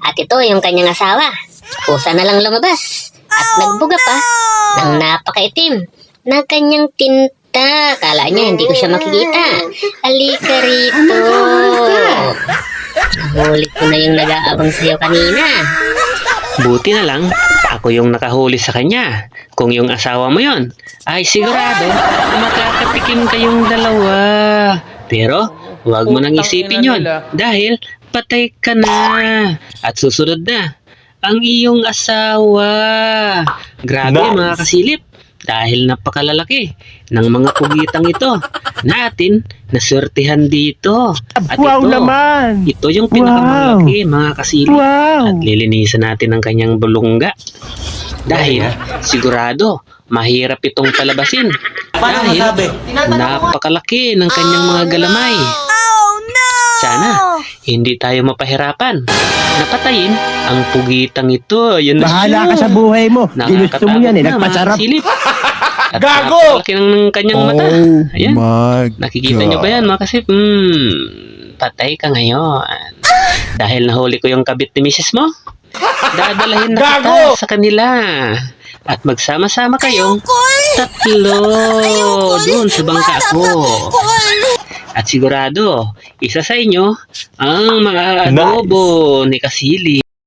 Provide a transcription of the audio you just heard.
At ito yung kanyang asawa. Kusa na lang lumabas. At nagbuga pa ng napakaitim na kanyang tinta. Kala niya hindi ko siya makikita. Halika rito. Nahuli ko na yung nag-aabang sa'yo kanina. Buti na lang, ako yung nakahuli sa kanya. Kung yung asawa mo yon, ay sigurado, makakatikim kayong dalawa. Pero, huwag mo nang isipin yon dahil patay ka na. At susunod na, ang iyong asawa. Grabe mga kasilip, dahil napakalalaki ng mga pugitang ito natin nasurtihan dito. At Wow ito, naman! ito yung pinakamalaki mga kasilip. Wow! At lilinisan natin ang kanyang bulungga. Dahil sigurado mahirap itong palabasin. Dahil napakalaki ng kanyang mga galamay. Sana hindi tayo mapahirapan. Napatayin ang pugitang ito. Ayun na Bahala siya. ka sa buhay mo. Ginusto mo yan eh, Nakakatakot na, mga nagpasarap. kasilip. At Gago! napakalaki ng kanyang mata. Ayan. my Nakikita nyo ba yan mga kasip? Patay ka ngayon. Dahil nahuli ko yung kabit ni misis mo, dadalahin na kita sa kanila. At magsama-sama kayong tatlo doon sa bangka ko. At sigurado, isa sa inyo ang mga adobo ni Kasili.